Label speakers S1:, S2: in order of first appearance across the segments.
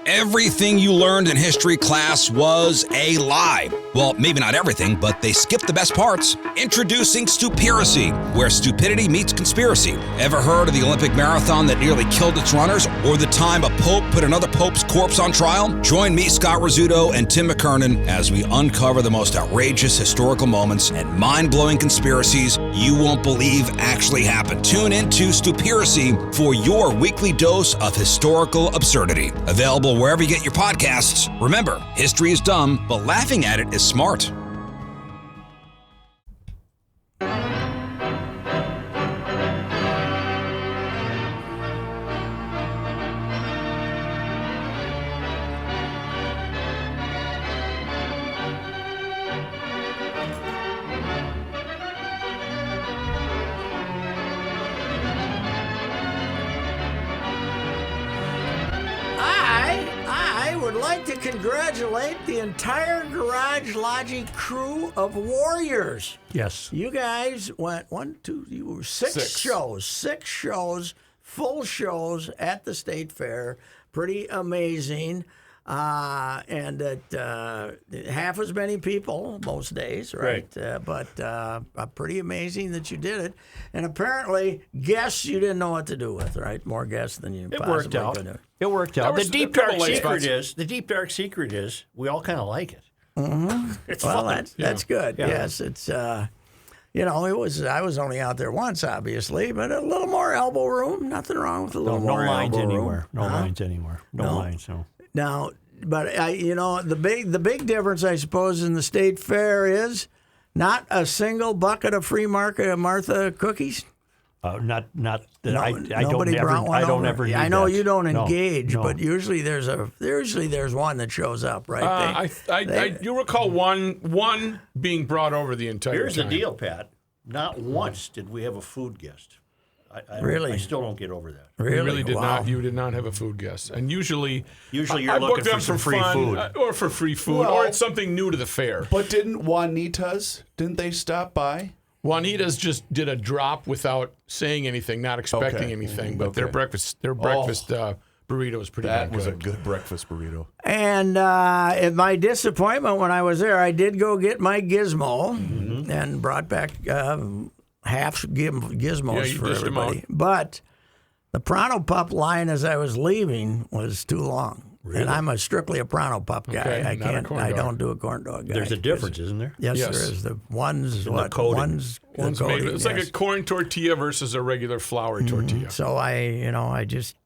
S1: Everything you learned in history class was a lie. Well, maybe not everything, but they skipped the best parts. Introducing Stupiracy, where stupidity meets conspiracy. Ever heard of the Olympic marathon that nearly killed its runners? Or the time a pope put another pope's corpse on trial? Join me, Scott Rizzuto, and Tim McKernan as we uncover the most outrageous historical moments and mind-blowing conspiracies you won't believe actually happened. Tune into Stupiracy for your weekly dose of historical absurdity. Available wherever you get your podcasts. Remember, history is dumb, but laughing at it is smart.
S2: Congratulate the entire Garage Logic crew of warriors.
S3: Yes.
S2: You guys went six shows, full shows at the State Fair. Pretty amazing. And at half as many people most days, right? But pretty amazing that you did it. And apparently, guests you didn't know what to do with, right? More guests than you possibly could have.
S3: It worked out. The deep dark secret is we all kind of like it.
S2: Mm-hmm.
S3: It's
S2: well,
S3: fun.
S2: that's good. Yeah. Yes, it's I was only out there once, obviously, but a little more elbow room. Nothing wrong with a little more elbow room.
S3: No lines anywhere. No lines. No.
S2: Now, but the big difference, I suppose, in the State Fair is not a single bucket of free Martha cookies.
S3: Not that I
S2: nobody brought one
S3: I don't
S2: over.
S3: ever.
S2: I know
S3: that.
S2: you don't engage,
S3: no.
S2: but usually there's one that shows up, right?
S4: You recall one being brought over the entire
S3: Here's
S4: time.
S3: the deal, Pat. Not once did we have a food guest. I still don't get over that.
S2: Really?
S4: You really did
S2: Wow.
S4: not. You did not have a food guest, and usually
S3: you're
S4: I
S3: looking
S4: book them
S3: for some free
S4: fun,
S3: food,
S4: or for free food, or it's something new to the fair.
S5: But didn't they stop by?
S4: Juanita's just did a drop without saying anything, not expecting anything. But their breakfast burrito was pretty
S5: That
S4: good.
S5: was a good breakfast burrito.
S2: And in my disappointment when I was there, I did go get my gizmo and brought back half gizmos for everybody. But the Pronto Pup line as I was leaving was too long. Really? And I'm strictly a Pronto Pup guy.
S4: Okay,
S2: I don't do a corn dog guy.
S3: There's a difference, isn't there?
S2: Yes, there is. The one's
S3: what?
S2: One's
S4: made, it's like a corn tortilla versus a regular flour tortilla.
S2: So I just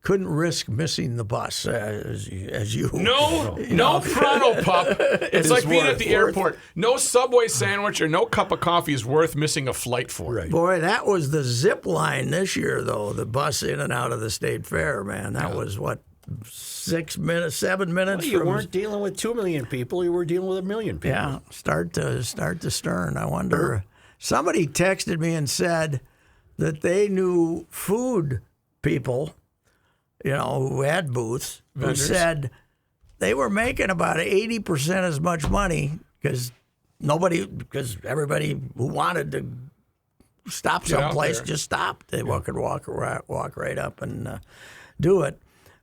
S2: couldn't risk missing the bus as you.
S4: No Pronto Pup. It's like being at the airport. No Subway sandwich or no cup of coffee is worth missing a flight for.
S3: Right.
S2: Boy, that was the zip line this year, though. The bus in and out of the State Fair, man. That was what. 7 minutes.
S3: Well, you weren't dealing with 2 million people. You were dealing with 1 million people.
S2: Yeah, start to stern. I wonder. Somebody texted me and said that they knew food people, who had booths, who said they were making about 80% as much money because everybody who wanted to stop someplace just stopped. They could walk right up and do it.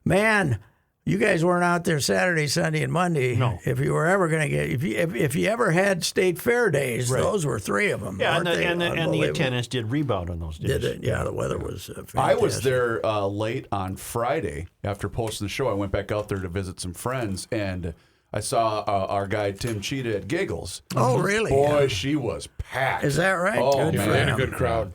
S2: Man, you guys weren't out there Saturday, Sunday, and Monday.
S3: No.
S2: If you were ever going to get, if you ever had State Fair days, those were 3 of them.
S3: Yeah, and the attendance did rebound on those days.
S2: Did it? Yeah, the weather was fantastic.
S5: I was there late on Friday after posting the show. I went back out there to visit some friends, and I saw our guy Tim Cheetah at Giggles.
S2: Oh, really?
S5: Boy, she was packed.
S2: Is that right?
S5: Oh,
S2: Good
S5: man.
S2: for
S4: They had a
S2: him.
S4: good crowd.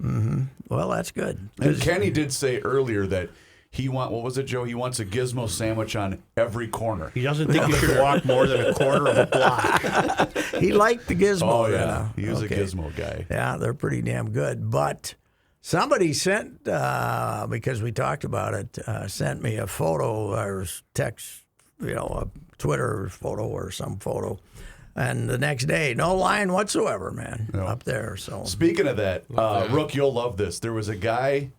S2: Mm-hmm. Well, that's good.
S5: And Kenny did say earlier that what was it, Joe? He wants a gizmo sandwich on every corner.
S3: He doesn't think you should walk more than a quarter of a block.
S2: He liked the gizmo.
S5: Oh, yeah. He was a gizmo guy.
S2: Yeah, they're pretty damn good. But somebody sent, because we talked about it, sent me a photo or text, a Twitter photo or some photo. And the next day, no line whatsoever, man, up there. So
S5: speaking of that, Rook, you'll love this. There was a guy.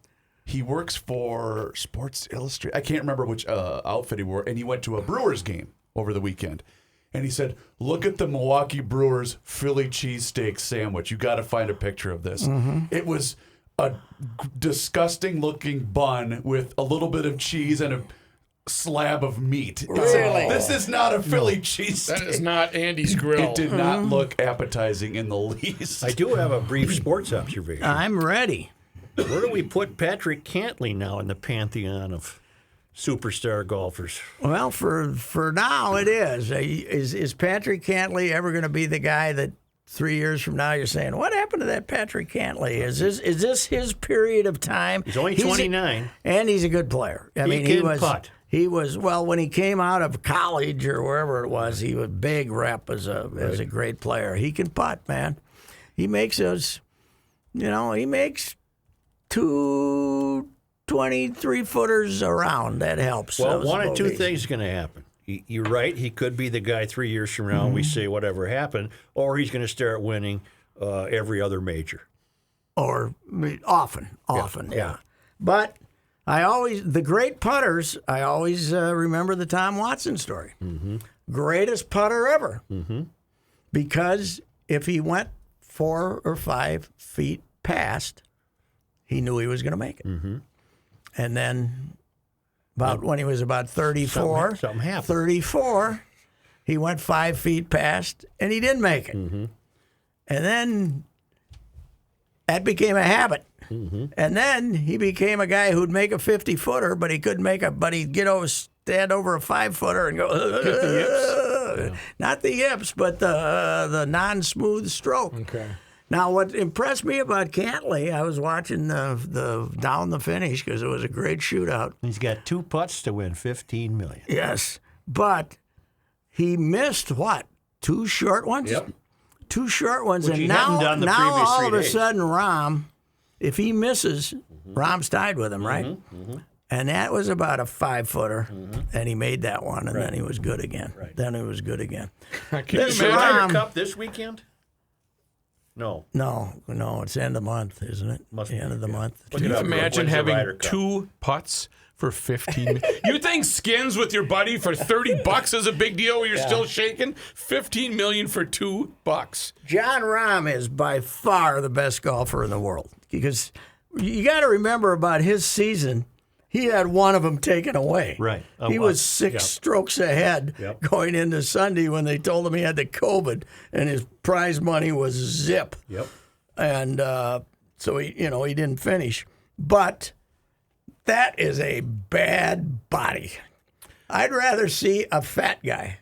S5: He works for Sports Illustrated. I can't remember which outfit he wore, and he went to a Brewers game over the weekend. And he said, look at the Milwaukee Brewers Philly cheesesteak sandwich. You got to find a picture of this. Mm-hmm. It was a disgusting-looking bun with a little bit of cheese and slab of meat.
S2: Really?
S5: This is not a Philly cheese
S4: That
S5: steak.
S4: is not Andy's grill.
S5: It did not look appetizing in the least.
S3: I do have a brief sports observation.
S2: I'm ready.
S3: Where do we put Patrick Cantley now in the pantheon of superstar golfers?
S2: Well, for now it is. Is Patrick Cantley ever going to be the guy that 3 years from now you're saying, what happened to that Patrick Cantley? Is this his period of time?
S3: He's only 29.
S2: And he's a good player. I mean,
S3: can putt.
S2: He was, well, when he came out of college or wherever it was, he was big rep as a great player. He can putt, man. He makes those, he makes 2 23-footers around. That helps.
S3: Well,
S2: those
S3: one of two
S2: bogeys.
S3: things is going to happen. You're right. He could be the guy 3 years from now. We say whatever happened, or he's going to start winning every other major.
S2: Or often, yeah. But the great putters, I always remember the Tom Watson story. Mm-hmm. Greatest putter ever. Mm-hmm. Because if he went 4 or 5 feet past, he knew he was going to make it. Mm-hmm. And then when he was about 34,
S3: something happened.
S2: 34, he went 5 feet past, and he didn't make it. Mm-hmm. And then that became a habit. Mm-hmm. And then he became a guy who'd make a 50-footer, but he couldn't make but he'd stand over a 5-footer and go,
S4: Hit the yips.
S2: Yeah. Not the yips, but the non-smooth stroke.
S4: Okay.
S2: Now, what impressed me about Cantley, I was watching the down the finish because it was a great shootout.
S3: He's got 2 putts to win $15 million.
S2: Yes, but he missed what? 2 short ones.
S3: Yep.
S2: 2 short ones,
S3: Which
S2: and
S3: he
S2: now
S3: hadn't done the previous
S2: all
S3: 3
S2: of a
S3: days.
S2: sudden, Rahm, if he misses, Rahm's tied with him, right?
S3: Mm-hmm.
S2: And that was about a 5-footer, and he made that one, and then he was good again.
S3: Right.
S2: Then he was good again.
S4: Can you
S2: This
S4: imagine?
S2: Rahm-
S3: Ryder Cup this weekend? No.
S2: No, it's end of the month, isn't it?
S3: Must
S2: the end
S3: be,
S2: of the
S3: yeah.
S2: month.
S3: Look
S4: Can
S3: it
S4: you
S3: up,
S4: imagine
S3: when's the
S4: having
S3: Ryder Cup?
S4: 2 putts for 15? You think skins with your buddy for $30 is a big deal? You're still shaking. $15 million for $2.
S2: John Rahm is by far the best golfer in the world because you got to remember about his season. He had one of them taken away.
S3: Right.
S2: He was 6 strokes ahead going into Sunday when they told him he had the COVID and his prize money was zip.
S3: Yep.
S2: And so he didn't finish. But that is a bad body. I'd rather see a fat guy.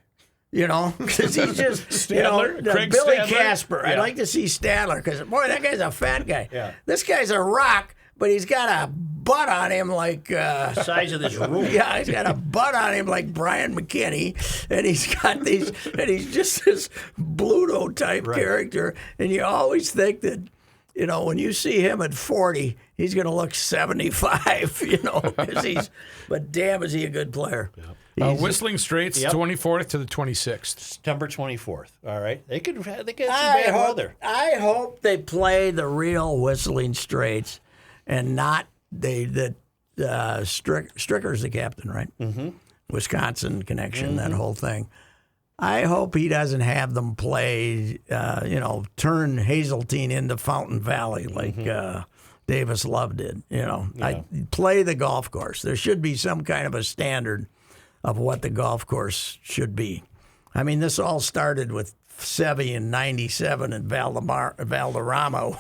S2: Because he's just,
S4: Stadler? Craig
S2: Billy
S4: Stadler?
S2: Casper. I'd
S4: Yeah.
S2: like to see Stadler because, boy, that guy's a fat guy.
S3: Yeah.
S2: This guy's a rock, but he's got a butt on him like...
S3: The size of this room.
S2: Yeah, he's got a butt on him like Brian McKinney, and he's got these, and he's just this Bluto type character. And you always think that, when you see him at 40, he's going to look 75. But damn, is he a good player?
S4: Whistling Straits, 24th to the 26th.
S3: September 24th. All right. They get some bad weather.
S2: I hope they play the real Whistling Straits, and not Stricker's the captain, right? Mm-hmm. Wisconsin connection, that whole thing. I hope he doesn't have them play, turn Hazeltine into Fountain Valley like Davis Love did. I play the golf course. There should be some kind of a standard of what the golf course should be. I mean, this all started with Seve in '97 and Valderrama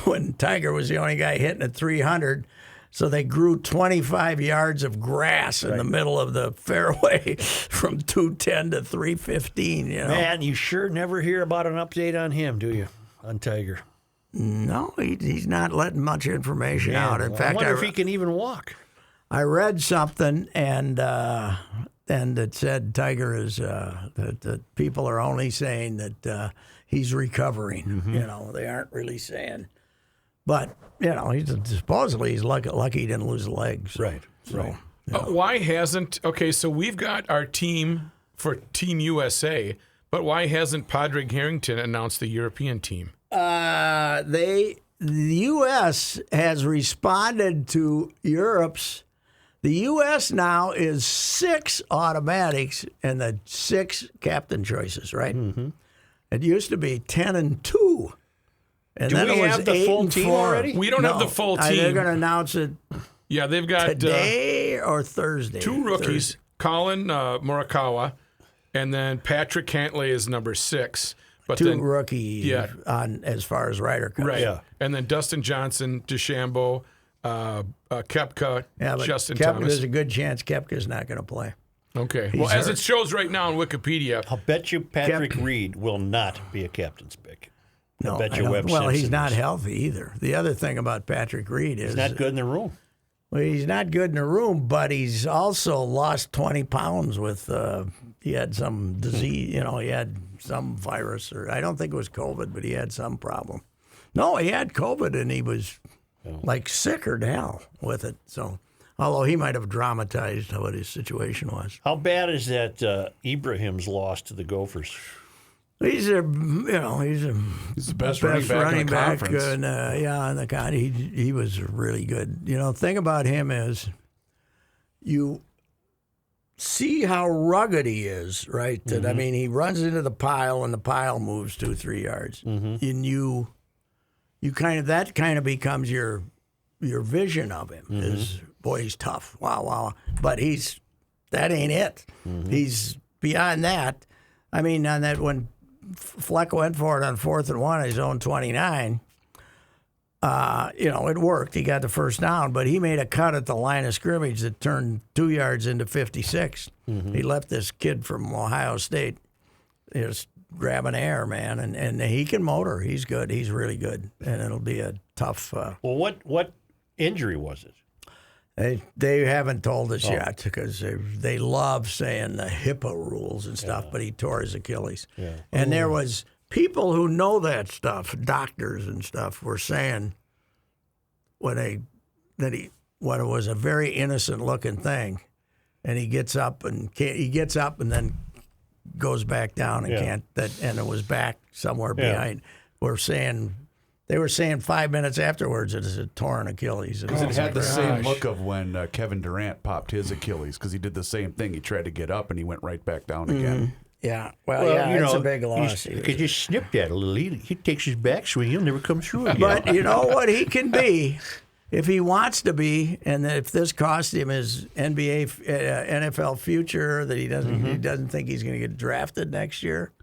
S2: when Tiger was the only guy hitting at 300. So they grew 25 yards of grass in the middle of the fairway from 210 to 315.
S3: Man, you sure never hear about an update on him, do you? On Tiger.
S2: No, he's not letting much information out. In fact,
S3: I wonder if he can even walk.
S2: I read something and it said Tiger is that people are only saying that he's recovering.
S3: Mm-hmm.
S2: They aren't really saying, but supposedly he's lucky he didn't lose the legs.
S3: Right.
S2: So
S4: Why hasn't? Okay, so we've got our team for Team USA, but why hasn't Padraig Harrington announced the European team?
S2: the U.S. has responded to Europe's. The U.S. now is 6 automatics and the 6 captain choices, right? Mm-hmm. It used to be 10 and 2. And
S3: Do
S2: then
S3: we
S2: it was
S3: have the
S2: 8
S3: full
S2: and
S3: team
S2: 4.
S3: already?
S4: We don't have the full
S2: They're
S4: team.
S2: going to announce it
S4: Yeah, they've got
S2: today Friday or Thursday?
S4: Two rookies, Colin Morikawa, and then Patrick Cantlay is number 6. But
S2: Two
S4: then,
S2: rookies on as far as Ryder Cup.
S4: right.
S3: Yeah.
S4: And then Dustin Johnson, DeChambeau, Koepka,
S2: Yeah, but
S4: Justin
S2: Koepka,
S4: Thomas.
S2: there's a good chance Koepka's not going to play.
S4: Okay. Well, as
S2: hurt.
S4: it shows right now on Wikipedia,
S3: I'll bet you Patrick Reed will not be a captain's pick.
S2: No,
S3: I bet
S2: I
S3: you
S2: don't-
S3: Webb
S2: well, he's
S3: Simpson
S2: not
S3: is.
S2: healthy either. The other thing about Patrick Reed is
S3: He's not good in the room.
S2: well, he's not good in the room, but he's also lost 20 pounds with he had some disease. He had some virus, or I don't think it was COVID, but he had some problem. No, he had COVID, and he was like sicker to hell with it. So, although he might have dramatized what his situation was.
S3: How bad is that Ibrahim's loss to the Gophers?
S2: He's a he's
S5: He's the best
S2: best
S5: running back in the conference.
S2: and in the con. He was really good. Thing about him is you see how rugged he is, right? That I mean, he runs into the pile and the pile moves 2-3 yards, and you kind of that kind of becomes your vision of him is boy, he's tough. Wow, but that ain't it. He's beyond that. I mean, on that when Fleck went for it on 4th and 1 at his own 29. It worked. He got the first down, but he made a cut at the line of scrimmage that turned 2 yards into 56. He left this kid from Ohio State just grabbing air, man, and he can motor. He's good. He's really good, and it'll be a tough.
S3: Well, what injury was it?
S2: They haven't told us yet because they love saying the HIPAA rules and stuff, but he tore his Achilles. Yeah. And there was people who know that stuff, doctors and stuff, were saying when it was a very innocent looking thing, and he gets up and then goes back down and can't. And it was back somewhere behind. They were saying 5 minutes afterwards it was a torn Achilles.
S5: It had the same look of when Kevin Durant popped his Achilles because he did the same thing. He tried to get up and he went right back down again.
S2: Yeah, it's a big loss.
S3: Because you snipped that a little. He takes his backswing. He'll never come through again.
S2: But you know what he can be if he wants to be, and if this cost him his NFL future, that he doesn't think he's going to get drafted next year.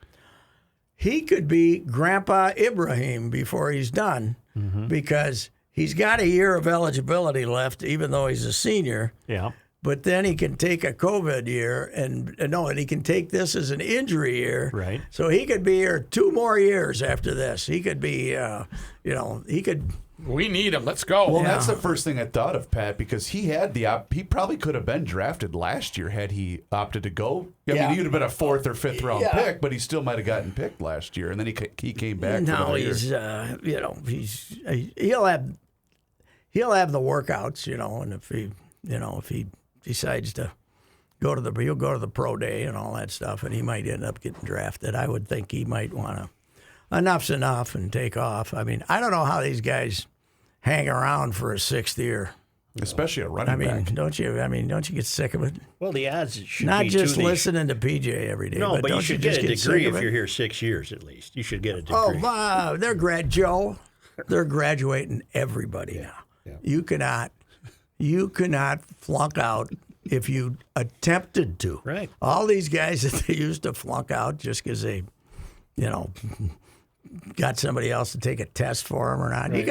S2: He could be Grandpa Ibrahim before he's done because he's got a year of eligibility left, even though he's a senior.
S3: Yeah.
S2: But then he can take a COVID year and he can take this as an injury year.
S3: Right.
S2: So he could be here 2 more years after this. He could be, he could.
S4: we need him. Let's go.
S5: Well, that's the first thing I thought of, Pat, because he had he probably could have been drafted last year had he opted to go. I mean, he would have been a 4th or 5th round pick, but he still might have gotten picked last year, and then he came back.
S2: Now he's, he'll have the workouts, and if he decides to he'll go to the pro day and all that stuff, and he might end up getting drafted. I would think he might want to. Enough's enough and take off. I mean, I don't know how these guys hang around for a 6th year.
S5: Especially a running back.
S2: Don't you get sick of it?
S3: Well, the odds should
S2: Not
S3: be
S2: just
S3: too,
S2: listening to PJ every day.
S3: No, but you
S2: don't
S3: should
S2: just
S3: get a
S2: sick
S3: degree
S2: of
S3: if
S2: it?
S3: you're here 6 years at least. You should get a degree.
S2: Oh, they're graduating everybody now. Yeah. You cannot flunk out if you attempted to.
S3: Right.
S2: All these guys that they used to flunk out just because they, got somebody else to take a test for them or not. Right.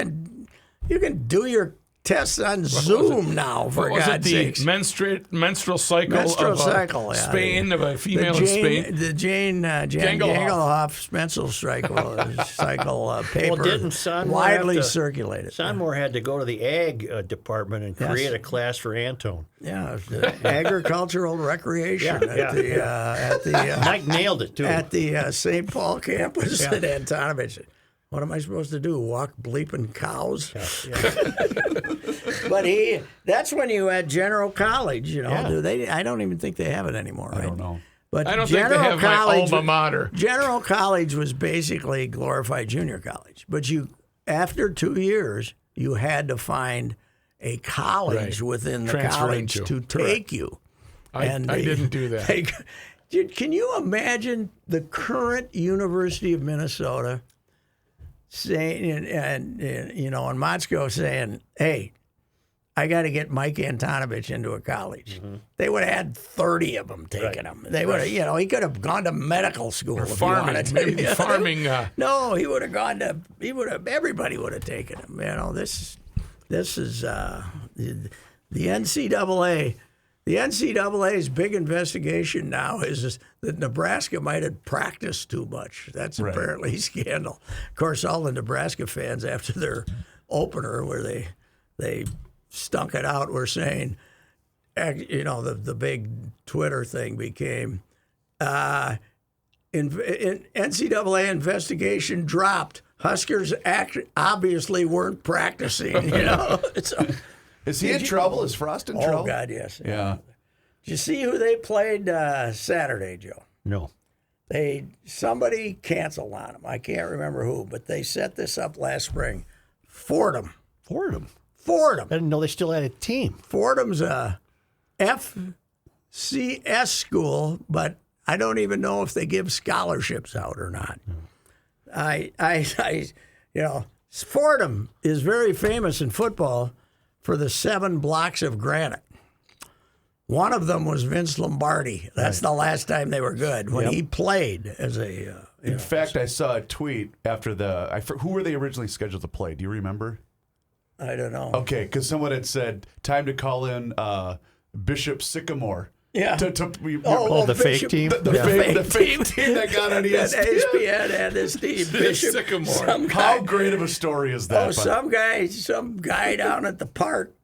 S2: You can do your tests on Zoom now, for God's sakes.
S4: Menstrual cycle of Spain, of a female in Spain?
S2: The Jane Ganglehoff menstrual cycle paper widely circulated.
S3: Sonmore had to go to the ag department and create a class for Antone.
S2: Yeah, agricultural recreation at the
S3: Mike nailed it, too.
S2: At the St. Paul campus at Antonovich. What am I supposed to do? Walk bleeping cows? But that's when you had General College, Do they? I don't even think they have it anymore, right?
S5: I don't know.
S2: But
S4: I don't think they have my alma mater.
S2: General College was basically glorified junior college. But after 2 years, you had to find a college within the college to take you.
S4: I didn't do that.
S2: Can you imagine the current University of Minnesota saying, and Motzko saying, "Hey, I got to get Mike Antonovich into a college. They would have had 30 of them taking him. They would have, he could have gone to medical school if
S4: farming,
S2: he wanted to.
S4: maybe farming.
S2: No, he would have gone to. Everybody would have taken him. This is the NCAA. The NCAA's big investigation now is that Nebraska might have practiced too much. That's apparently a scandal. Of course, all the Nebraska fans after their opener, where they stunk it out, were saying, the big Twitter thing became, in NCAA investigation dropped. Huskers obviously weren't practicing. So,
S5: Is he in trouble? Is Frost in trouble?
S2: oh God, yes.
S5: Yeah.
S2: Did you see who they played Saturday, Joe?
S3: No.
S2: Somebody canceled on them. I can't remember who, but they set this up last spring. Fordham.
S3: Fordham.
S2: Fordham.
S3: I didn't know they still had a team.
S2: Fordham's a FCS school, but I don't even know if they give scholarships out or not. Fordham is very famous in football for the 7 blocks of granite. One of them was Vince Lombardi. That's the last time they were good, when he played as a...
S5: In fact, I saw a tweet after who were they originally scheduled to play? Do you remember?
S2: I don't know.
S5: Okay, because someone had said, time to call in Bishop Sycamore.
S2: Yeah.
S3: The fake team?
S5: The fake team that got on ESPN.
S2: ESPN had this team. Bishop
S4: Sycamore.
S5: How great of a story is that?
S2: Some guy down at the park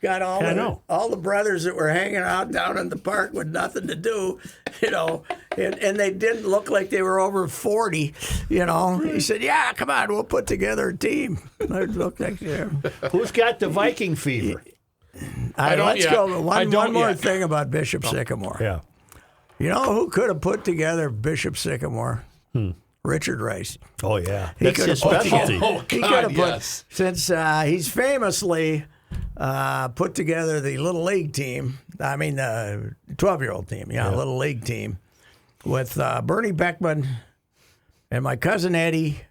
S2: got all the brothers that were hanging out down in the park with nothing to do, and they didn't look like they were over 40, He said, "Yeah, come on, we'll put together a team." It looked like
S3: Who's got the Viking fever?
S2: Let's go. One more thing about Bishop Sycamore.
S3: Yeah.
S2: You know who could have put together Bishop Sycamore? Richard Rice.
S3: Oh, yeah.
S2: He
S3: That's
S2: could
S3: his
S2: have put
S3: specialty.
S2: He could have put, since he's famously put together the Little League team, the 12-year-old team, Little League team, with Bernie Beckman and my cousin Eddie,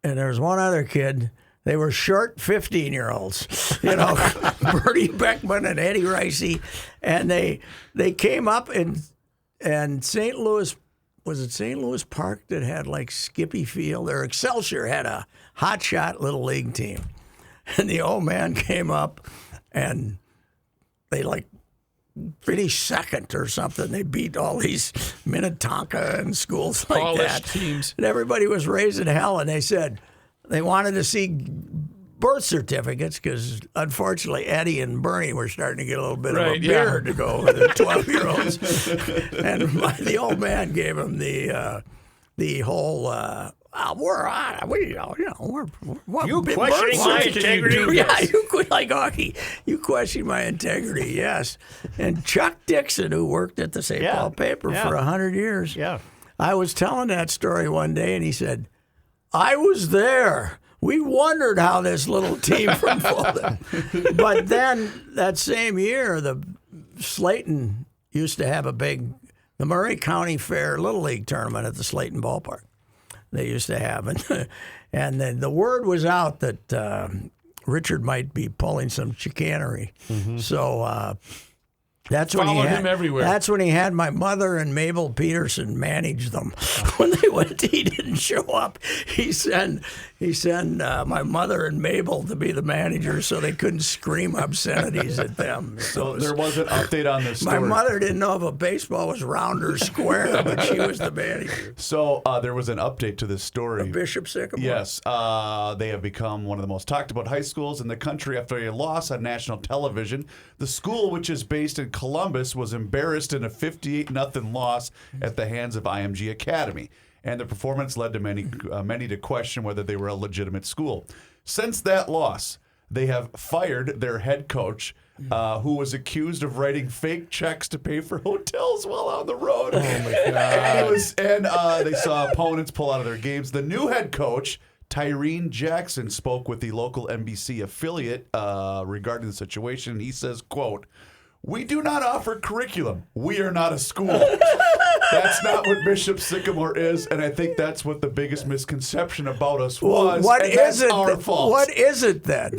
S2: and there was one other kid. They were short 15-year-olds, Bernie Beckman and Eddie Ricey, and they came up and St. Louis. Was it St. Louis Park that had like Skippy Field? Or Excelsior had a hotshot Little League team. And the old man came up and they finished second or something. They beat all these Minnetonka and schools like
S4: Polished
S2: that.
S4: teams.
S2: And everybody was raising hell, and they said they wanted to see birth certificates because, unfortunately, Eddie and Bernie were starting to get a little bit of a beard to go with the 12-year-olds. And the old man gave them the whole. We're on.
S3: You questioning my integrity?
S2: Yeah, you question my integrity. Yes. And Chuck Dixon, who worked at the St. Paul paper for 100 years.
S3: Yeah.
S2: I was telling that story one day, and he said, "I was there. We wondered how this little team from Fulton." But then that same year, the Slayton used to have the Murray County Fair Little League tournament at the Slayton ballpark. They used to have, and then the word was out that Richard might be pulling some chicanery. So that's when
S4: Followed him everywhere.
S2: That's when he had my mother and Mabel Peterson manage them. When they went, he didn't show up. He sent my mother and Mabel to be the managers so they couldn't scream obscenities at them.
S5: So there was an update on this story.
S2: My mother didn't know if a baseball was round or square, but she was the manager.
S5: So there was an update to this story.
S2: Bishop Sycamore.
S5: Yes, they have become one of the most talked about high schools in the country after a loss on national television. The school, which is based in Columbus, was embarrassed in a 58-0 loss at the hands of IMG Academy, and the performance led to many to question whether they were a legitimate school. Since that loss, they have fired their head coach, who was accused of writing fake checks to pay for hotels while on the road. Oh my God! And they saw opponents pull out of their games. The new head coach, Tyreen Jackson, spoke with the local NBC affiliate regarding the situation. He says, quote, "We do not offer curriculum. We are not a school." That's not what Bishop Sycamore is, and I think that's what the biggest misconception about us was.
S2: What
S5: and
S2: is
S5: that's
S2: it?
S5: our fault.
S2: What is it then?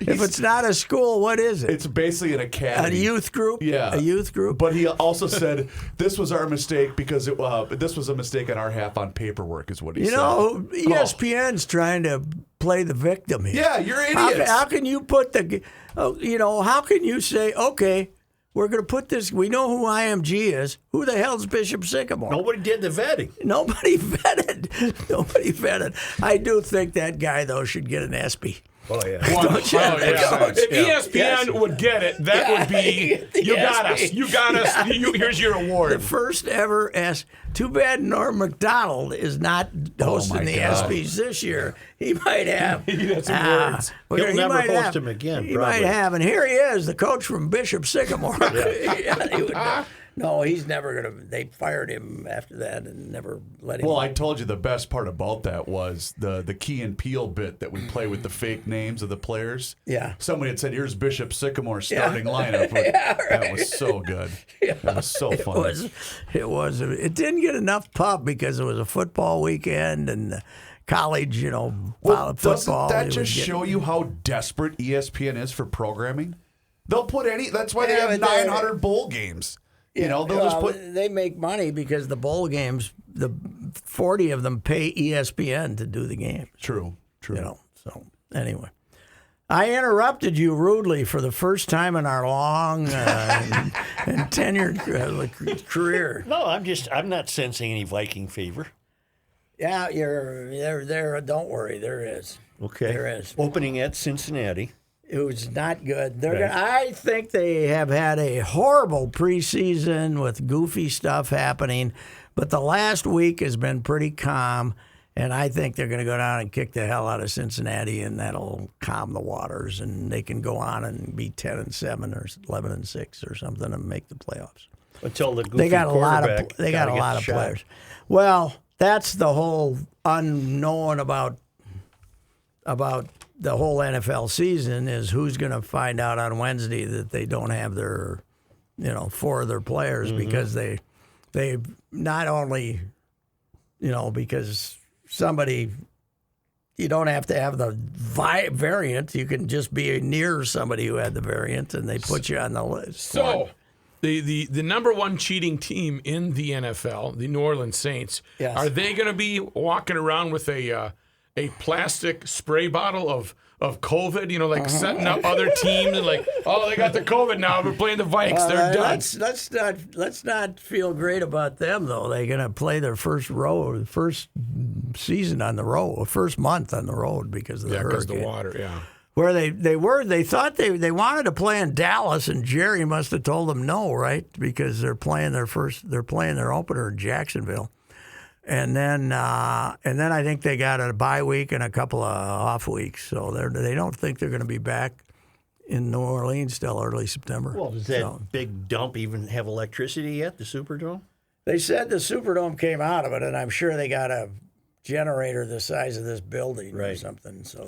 S2: If it's not a school, what is it?
S5: It's basically an
S2: A
S5: academy.
S2: youth group?
S5: Yeah.
S2: A youth group?
S5: But he also said this was our mistake because this was a mistake on our half on paperwork, is what he said.
S2: You know, ESPN's trying to play the victim here.
S5: Yeah, you're idiots.
S2: How can you put how can you say, okay, we're going to put this, we know who IMG is. Who the hell's Bishop Sycamore?
S3: Nobody did the vetting.
S2: Nobody vetted. Nobody vetted. I do think that guy, though, should get an ESPY.
S3: Oh, yeah.
S2: Don't you?
S4: If ESPN would get it, that would be, you got us. You got us. Here's your
S2: The
S4: award.
S2: first ever Too bad Norm Macdonald is not hosting the
S5: God.
S2: ESPYs this year. He might have.
S4: He had some words.
S3: He'll never
S2: might
S3: host
S2: have-
S3: him again,
S2: He
S3: probably.
S2: might have. And here he is, the coach from Bishop Sycamore. Yeah, he would never- no, he's never going to. They fired him after that and never let him.
S5: Well, I told you the best part about that was the Key and Peele bit that we play with the fake names of the players.
S2: Yeah.
S5: Somebody had said, "Here's Bishop Sycamore's starting lineup." That was so good. That was so funny.
S2: It didn't get enough pub because it was a football weekend and college,
S5: Well,
S2: football.
S5: doesn't that
S2: It was
S5: just
S2: getting-
S5: show you how desperate ESPN is for programming? They'll put any. That's why they
S2: Yeah,
S5: have
S2: but they're-
S5: 900 bowl games. They'll just put.
S2: They make money because the bowl games, the 40 of them pay ESPN to do the games.
S5: True.
S2: So anyway, I interrupted you rudely for the first time in our long and tenured career.
S3: No, I'm not sensing any Viking fever.
S2: Yeah, you're there. Don't worry, there is.
S3: Okay.
S2: There is.
S3: Opening at Cincinnati.
S2: It was not good.
S3: Right.
S2: I think they have had a horrible preseason with goofy stuff happening, but the last week has been pretty calm, and I think they're going to go down and kick the hell out of Cincinnati, and that'll calm the waters, and they can go on and be 10-7 or 11-6 or something and make the playoffs.
S3: Until the goofy
S2: They got a lot
S3: quarterback
S2: of they got a
S3: gotta get
S2: lot of
S3: shot.
S2: players. Well, that's the whole unknown about the whole NFL season is who's going to find out on Wednesday that they don't have their, 4 of their players because they not only, because somebody, you don't have to have the variant. You can just be near somebody who had the variant and they put you on the list.
S4: So, the number one cheating team in the NFL, the New Orleans Saints,
S2: Yes.
S4: are they going to be walking around with a plastic spray bottle of COVID? Setting up other teams and they got the COVID now. We're playing the Vikes. They're done.
S2: Let's not feel great about them though. They're going to play their first season on the road, first month on the road because of the
S4: Because
S2: hurricane.
S4: the water. Yeah.
S2: Where they thought they wanted to play in Dallas, and Jerry must have told them no, right? Because they're playing their opener in Jacksonville. And then I think they got a bye week and a couple of off weeks, so they don't think they're going to be back in New Orleans till early September.
S3: Well, does that
S2: So,
S3: big dump even have electricity yet, the Superdome?
S2: they said the Superdome came out of it, and I'm sure they got a generator the size of this building or
S3: Right.
S2: something. So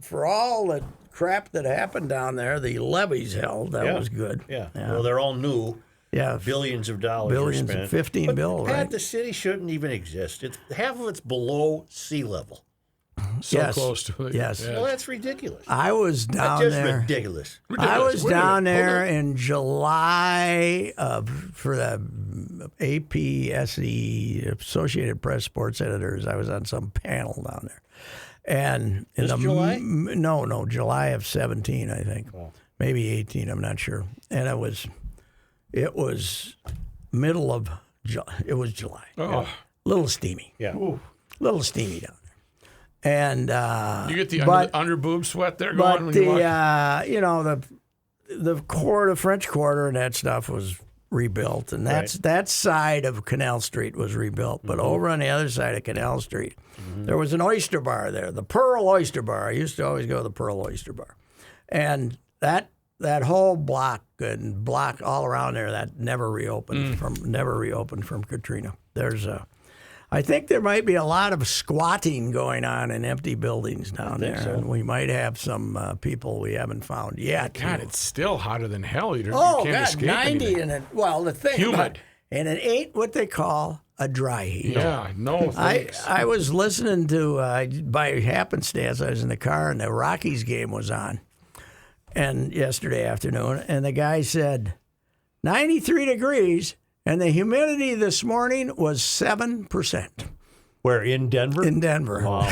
S2: for all the crap that happened down there, the levees held. That was good.
S3: Yeah. Well, they're all new.
S2: Yeah.
S3: Billions of dollars
S2: Billions,
S3: were spent.
S2: 15
S3: but
S2: bill,
S3: Pat,
S2: right?
S3: the city shouldn't even exist. Half of it's below sea level.
S4: So
S2: Yes.
S4: close to it.
S2: Yes.
S4: Yeah.
S3: Well, that's ridiculous.
S2: I was
S3: That's
S2: down
S3: just
S2: there.
S3: ridiculous.
S2: I was
S4: Wait a
S2: down
S4: minute.
S2: there
S4: Hold on.
S2: in July for the APSE, Associated Press Sports Editors. I was on some panel down there. And in
S3: This July?
S2: No, July of 17, I think. Maybe 18, I'm not sure. And it was middle of it was July.
S4: Oh,
S2: Little steamy.
S3: Yeah.
S2: Little steamy down there. And
S4: you get the
S2: but-
S4: under boob sweat there going
S2: But
S4: when you walk.
S2: the French Quarter and that stuff was rebuilt, and that side of Canal Street was rebuilt. But over on the other side of Canal Street, there was an oyster bar there, the Pearl Oyster Bar. I used to always go to the Pearl Oyster Bar, and that whole block and block all around there that never reopened from Katrina. I think there might be a lot of squatting going on in empty buildings down there, and we might have some people we haven't found yet.
S4: God, it's still hotter than hell. You
S2: Oh,
S4: can't
S2: God,
S4: escape
S2: 90
S4: anything.
S2: and it. Well, the thing
S4: Humid.
S2: about and it ain't what they call a dry heat.
S4: Yeah, no thanks.
S2: I was listening to by happenstance. I was in the car and the Rockies game was on, and yesterday afternoon, and the guy said 93 degrees, and the humidity this morning was 7%
S3: Where, in Denver?
S2: in Denver.
S3: Wow.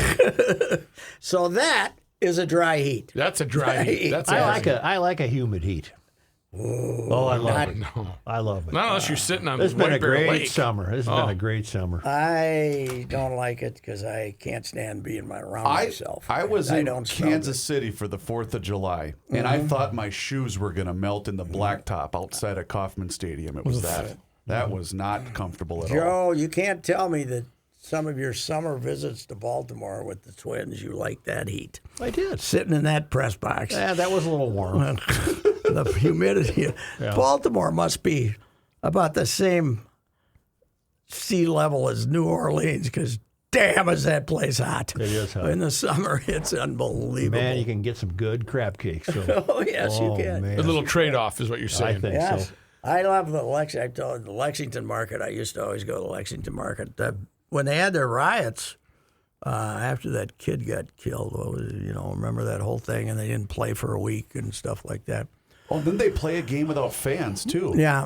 S2: So that is a dry heat.
S4: That's a dry heat. That's
S3: I like a humid heat. Oh, I love it.
S4: No.
S3: I love it.
S4: Not unless you're sitting on
S3: It's been a
S4: White Bear
S3: great
S4: Lake.
S3: summer. It's been a great summer.
S2: I don't like it because I can't stand being around myself.
S5: I was
S2: I
S5: in
S2: don't smell
S5: Kansas City for the 4th of July, and I thought my shoes were going to melt in the blacktop outside of Kauffman Stadium. It was that was not comfortable at all.
S2: Joe, you can't tell me that some of your summer visits to Baltimore with the Twins, you like that heat.
S3: I did.
S2: Sitting in that press box,
S3: Yeah, that was a little warm.
S2: the humidity. Baltimore must be about the same sea level as New Orleans because damn is that place hot.
S3: It is hot.
S2: In the summer, it's unbelievable.
S3: Man, you can get some good crab cakes. So.
S2: Oh, yes, you can.
S3: Man.
S4: A little trade-off is what you're saying.
S3: I think
S2: Yes.
S3: so.
S2: I love the I told the Lexington Market. I used to always go to the Lexington Market. When they had their riots, after that kid got killed, remember that whole thing, and they didn't play for a week and stuff like that.
S5: Oh, then they play a game without fans too.
S2: Yeah.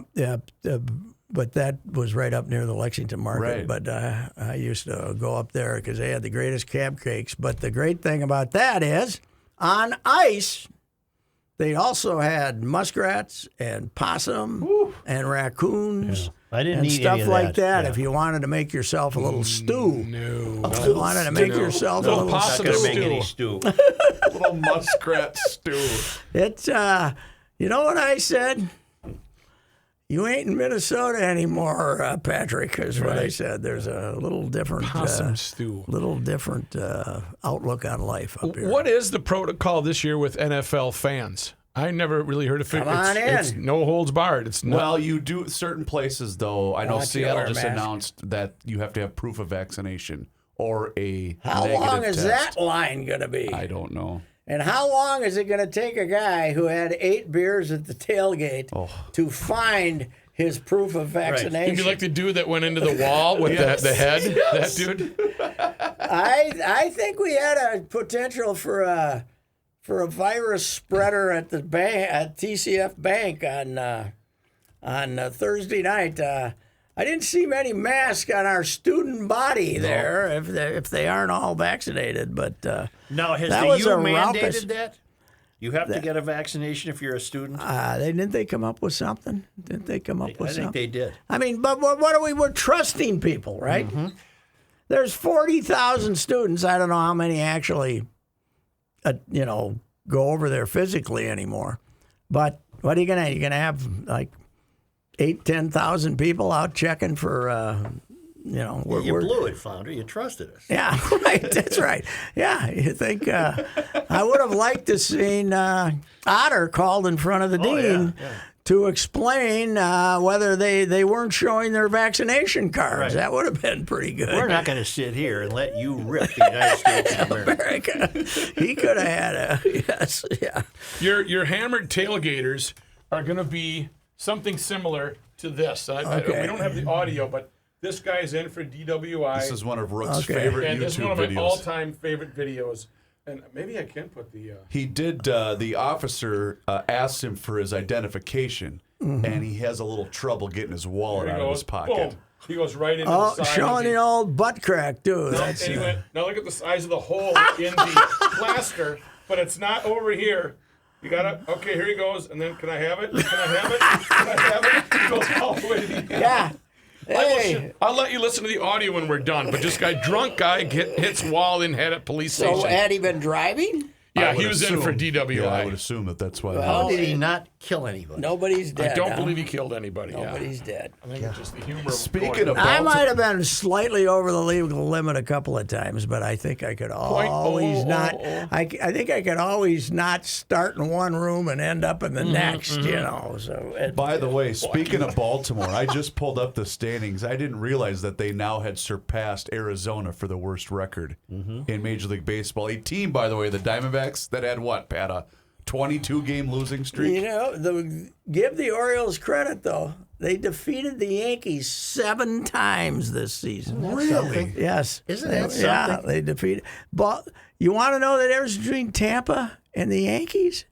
S2: But that was right up near the Lexington Market.
S5: Right.
S2: But I used to go up there because they had the greatest crab cakes. But the great thing about that is, on ice, they also had muskrats and possum and raccoons.
S3: I didn't
S2: and
S3: eat
S2: stuff
S3: any of
S2: like that.
S3: Yeah.
S2: If you wanted to make yourself a little stew,
S4: No.
S2: if you wanted to make yourself a
S4: No
S2: little
S4: possum
S3: Not
S2: stew.
S3: gonna make any stew.
S5: Little muskrat stew.
S2: It's you know what I said? You ain't in Minnesota anymore, Patrick. Is what I said. There's a little different,
S4: Possum stew.
S2: outlook on life up here.
S4: What is the protocol this year with NFL fans? I never really heard of it.
S2: Come on
S4: It's
S2: in.
S4: no holds barred. It's not.
S5: Well, you do certain places though. I know
S2: Want you to
S5: Seattle
S2: wear a
S5: just
S2: mask.
S5: announced that you have to have proof of vaccination or a
S2: How
S5: negative
S2: long is
S5: test.
S2: that line going to be?
S5: I don't know.
S2: And how long is it going to take a guy who had 8 beers at the tailgate to find his proof of vaccination?
S4: You'd be like the dude that went into the wall with the head. That dude.
S2: I think we had a potential for a virus spreader at the bank at TCF Bank on Thursday night. I didn't see many masks on our student body there if they aren't all vaccinated. But
S3: Now, has
S2: That
S3: the
S2: was
S3: U
S2: a
S3: mandated
S2: raucous-
S3: that? You have to get a vaccination if you're a student?
S2: didn't they come up with something? Didn't they come up
S3: I
S2: with
S3: think
S2: something?
S3: they did.
S2: I mean, but what are we? We're trusting people, right? There's 40,000 students. I don't know how many actually, go over there physically anymore. But what are you gonna? You're gonna have like 10,000 people out checking for,
S3: You
S2: we're-
S3: blew it, Flounder. You trusted us.
S2: Yeah, right. That's right. Yeah, you think I would have liked to seen Otter called in front of the dean to explain whether they weren't showing their vaccination cards.
S3: Right.
S2: That would have been pretty good.
S3: We're not going to sit here and let you rip the United States of America.
S2: America. He could have had a yes, yeah.
S4: Your hammered tailgaters are going to be something similar to this. We don't have the audio, but this guy's in for DWI.
S5: This is one of Rook's
S2: Okay.
S5: favorite
S4: and this is one
S5: YouTube
S4: of my
S5: videos.
S4: all-time favorite videos. And maybe I can put the.
S5: He did. The officer asked him for his identification, and he has a little trouble getting his wallet
S4: There
S5: out
S4: he
S5: of
S4: goes.
S5: his pocket.
S4: Boom. He goes right into
S2: Oh,
S4: the side.
S2: showing
S4: of the,
S2: the old butt crack, too. That's,
S4: and he went, now look at the size of the hole in the plaster, but it's not over here. You gotta, okay, here he goes, and then can I have it? Can I have it? Can I have it? He goes all the way to the end.
S2: yeah. Hey.
S4: I'll let you listen to the audio when we're done, but this drunk guy hits wall in head at police
S2: So
S4: station.
S2: had he been driving?
S4: Yeah,
S5: I would
S4: he was in for DWI.
S5: Yeah, I would assume that's why.
S6: How did he not kill anybody?
S2: Nobody's dead.
S4: I don't
S2: huh?
S4: believe he killed anybody.
S2: Nobody's dead.
S4: I think it's just the humor.
S5: Speaking of
S2: I
S5: Baltimore,
S2: might have been slightly over the legal limit a couple of times, but I think I could always not. I think I could always not start in one room and end up in the next. You know. So
S5: by the way, speaking of Baltimore, I just pulled up the standings. I didn't realize that they now had surpassed Arizona for the worst record in Major League Baseball. A team, by the way, the Diamondbacks, that had what, Pat? A 22-game losing streak?
S2: you know, give the Orioles credit though. They defeated the Yankees 7 times this season.
S5: Really?
S2: Yes.
S6: Isn't that
S2: Yeah,
S6: something?
S2: they defeated. But you want to know the difference between Tampa and the Yankees?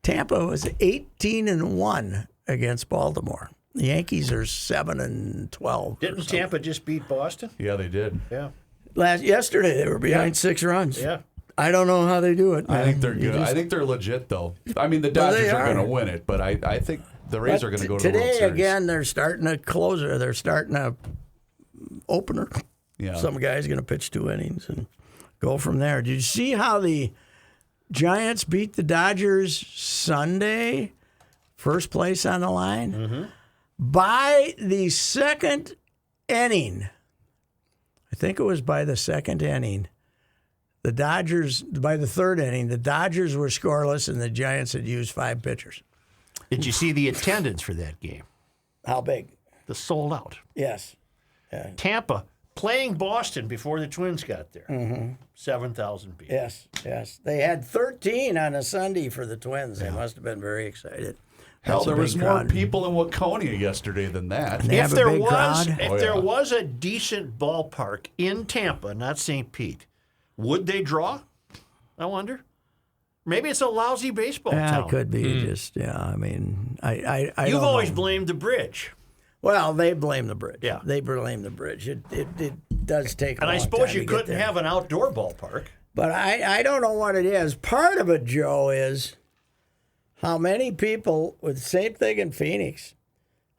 S2: Tampa was 18-1 against Baltimore. The Yankees are 7-12.
S3: Didn't Tampa just beat Boston?
S5: Yeah, they did.
S3: Yeah.
S2: Yesterday they were behind 6 runs.
S3: Yeah.
S2: I don't know how they do it.
S5: I think they're
S2: You
S5: good.
S2: just-
S5: I think they're legit, though. I mean, the
S2: Well, they
S5: Dodgers are
S2: are.
S5: going to win it, but I think the Rays are going to go to the World
S2: Today
S5: Series.
S2: again, they're starting a closer. They're starting a opener.
S5: Yeah.
S2: Some guy's going to pitch 2 innings and go from there. Did you see how the Giants beat the Dodgers Sunday? First place on the line.
S5: Mm-hmm.
S2: By the second inning, I think it was by the second inning, the Dodgers, by the third inning, the Dodgers were scoreless and the Giants had used 5 pitchers.
S6: Did you see the attendance for that game?
S2: How big?
S6: The sold out.
S2: Yes.
S3: Tampa playing Boston before the Twins got there. 7,000 people.
S2: Yes. They had 13 on a Sunday for the Twins. They must have been very excited.
S5: Hell,
S2: That's a
S5: there was
S2: big
S5: more
S2: crowd.
S5: people in Waconia yesterday than that.
S2: They have
S3: If
S2: a
S3: there
S2: big
S3: was,
S2: crowd.
S3: if
S5: Oh,
S3: there
S5: yeah.
S3: was a decent ballpark in Tampa, not St. Pete, would they draw? I wonder. Maybe it's a lousy baseball
S2: Yeah,
S3: town.
S2: it could be just, I mean, I
S3: You've
S2: don't
S3: always
S2: know.
S3: blamed the bridge.
S2: Well, they blame the bridge.
S3: Yeah.
S2: They blame the bridge. It does take a
S3: And I
S2: long
S3: suppose
S2: time
S3: you
S2: to get
S3: couldn't
S2: there.
S3: have an outdoor ballpark.
S2: But I don't know what it is. Part of it, Joe, is how many people, with same thing in Phoenix,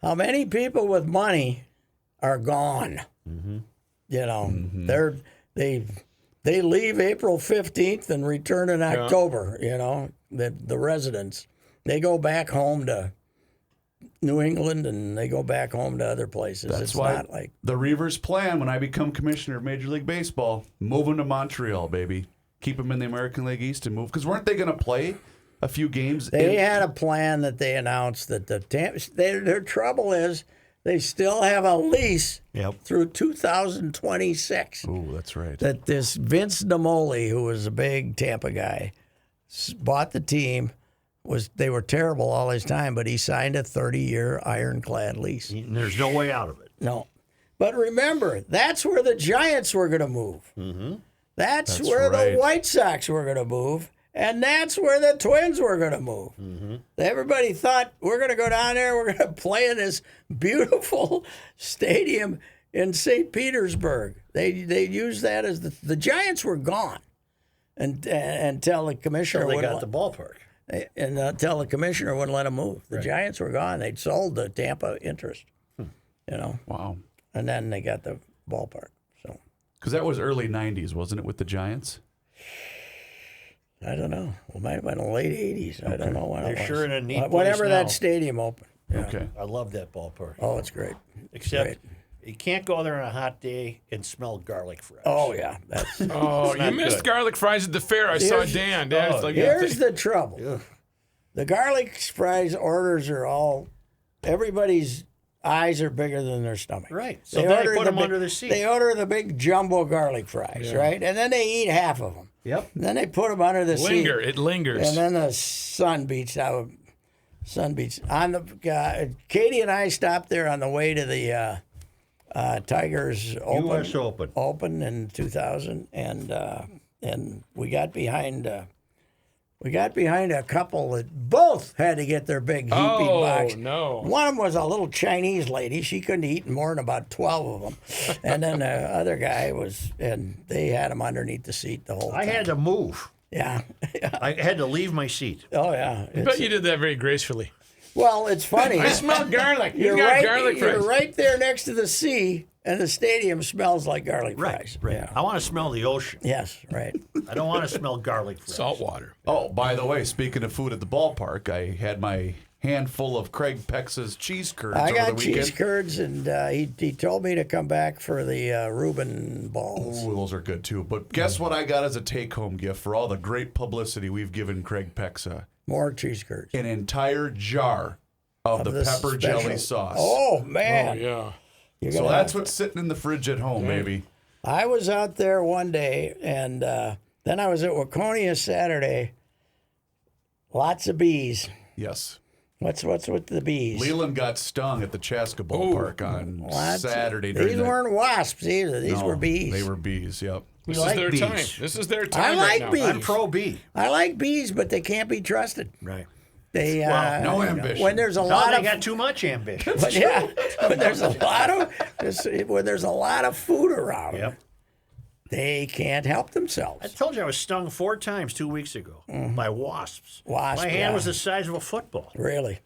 S2: how many people with money are gone. You know, they leave April 15th and return in October, you know, the residents. They go back home to New England and they go back home to other places.
S5: That's
S2: it's
S5: why
S2: not like
S5: the Reavers plan when I become commissioner of Major League Baseball, move them to Montreal, baby. Keep them in the American League East and move. Because weren't they going to play a few games?
S2: they had a plan that they announced that their trouble is they still have a lease through 2026.
S5: Oh, that's right.
S2: That this Vince Namoli, who was a big Tampa guy, bought the team. They were terrible all his time, but he signed a 30-year ironclad lease.
S3: And there's no way out of it.
S2: No. But remember, that's where the Giants were going to move. That's where
S5: right.
S2: the White Sox were going to move. And that's where the Twins were going to move. Everybody thought, we're going to go down there, we're going to play in this beautiful stadium in St. Petersburg. They used that as the Giants were gone until the commissioner
S3: They
S2: wouldn't
S3: got the ballpark.
S2: and until the commissioner wouldn't let them move. The Giants were gone. They'd sold the Tampa interest, you know,
S5: Wow.
S2: and then they got the ballpark. So
S5: Because that was early 90s, wasn't it, with the Giants?
S2: I don't know. It might have been the late 80s. I don't know when
S3: They're
S2: it was.
S3: sure in a neat place
S2: Whenever
S3: now.
S2: that stadium opened.
S5: Okay.
S3: I love that ballpark.
S2: Oh, it's great.
S3: Except
S2: great.
S3: you can't go there on a hot day and smell garlic fries.
S2: Oh, yeah. That's,
S4: Oh, you
S3: not
S4: missed
S3: good.
S4: garlic fries at the fair. I saw
S2: Here's-
S4: Dan. Dan's like,
S2: here's the trouble. The garlic fries orders are all, everybody's eyes are bigger than their stomach.
S3: Right. So then they
S2: order
S3: put them
S2: big-
S3: under the seat.
S2: They order the big jumbo garlic fries, right? And then they eat half of them.
S3: Yep.
S2: And then they put them under the
S4: linger.
S2: seat.
S4: It lingers.
S2: And then the sun beats out. Sun beats on the. Katie and I stopped there on the way to the Tigers
S3: U.S. Open.
S2: Open in 2000, and we got behind. We got behind a couple that both had to get their big heaping
S4: Oh,
S2: box.
S4: no.
S2: One of them was a little Chinese lady. She couldn't eat more than about 12 of them. And then the other guy was, and they had him underneath the seat the whole time.
S3: I had to move.
S2: Yeah.
S3: I had to leave my seat.
S2: Oh, yeah.
S4: I bet you did that very gracefully.
S2: Well, it's funny.
S4: I smell garlic. You
S2: You're
S4: got
S2: right,
S4: garlic
S2: you're
S4: fries.
S2: right there next to the sea, And the stadium smells like garlic
S3: Right,
S2: fries.
S3: right.
S2: Yeah.
S3: I want to smell the ocean.
S2: Yes, right.
S3: I don't want to smell garlic fries.
S4: Salt water.
S5: Oh, by the way, speaking of food at the ballpark, I had my handful of Craig Pex's cheese curds
S2: I
S5: over
S2: got
S5: the weekend.
S2: cheese curds, and he told me to come back for the Reuben balls.
S5: Ooh, those are good too. But guess what I got as a take-home gift for all the great publicity we've given Craig Pexa?
S2: More cheese curds.
S5: An entire jar of the
S2: this
S5: pepper
S2: special-
S5: jelly sauce.
S2: Oh, man.
S4: Yeah.
S2: You're
S5: So
S2: gonna-
S5: that's what's sitting in the fridge at home, baby.
S2: I was out there one day, and then I was at Waconia Saturday. Lots of bees.
S5: Yes.
S2: What's with the bees?
S5: Leland got stung at the Chaska Ballpark on
S2: Lots of-
S5: Saturday.
S2: These
S5: during the-
S2: weren't wasps either. These
S5: No,
S2: were bees.
S5: They were bees, yep.
S4: This
S3: like
S4: is their
S3: bees.
S4: time. This is their time
S2: like
S4: right now.
S2: bees.
S3: I'm pro bee.
S2: I like bees, but they can't be trusted.
S3: Right.
S2: They
S5: no ambition.
S2: When there's a
S3: No,
S2: lot
S3: they
S2: of
S3: got too much ambition.
S2: but yeah, when there's a lot of food around,
S3: Yep.
S2: they can't help
S3: I
S2: themselves.
S3: told you I was stung 4 times 2 weeks ago by wasps.
S2: Wasp,
S3: My hand
S2: yeah.
S3: was the size of a football.
S2: Really.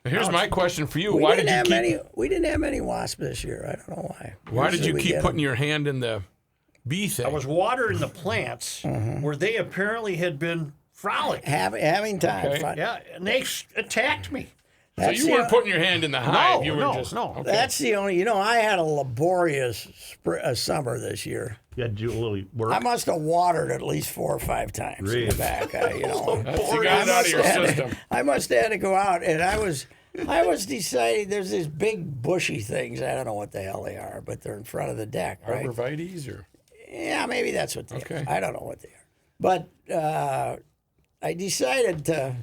S4: Here's my question for you.
S2: We
S4: Why
S2: didn't
S4: did you
S2: have
S4: keep
S2: many. We didn't have many wasps this year. I don't know why.
S4: Why did
S2: Usually
S4: you
S2: we
S4: keep
S2: get
S4: putting
S2: 'em.
S4: your hand in the bee thing?
S3: I was watering the plants where they apparently had been frolicking.
S2: having time?
S4: Okay.
S2: Fun.
S3: Yeah, and they attacked me.
S4: so
S2: That's
S4: you
S2: the-
S4: weren't putting your hand in the hive. You were
S3: no,
S4: just
S3: no.
S4: Okay.
S2: That's the only. I had a laborious summer this year.
S3: You had to do a little work.
S2: I must have watered at least 4 or 5 times in
S3: Really?
S2: the back.
S4: You got it out of your system.
S2: I must have had to go out, and I was deciding. There's these big bushy things. I don't know what the hell they are, but they're in front of the deck, right?
S4: Arborvitaes or
S2: Yeah, maybe that's what they
S4: Okay.
S2: are. I don't know what they are. But I decided to.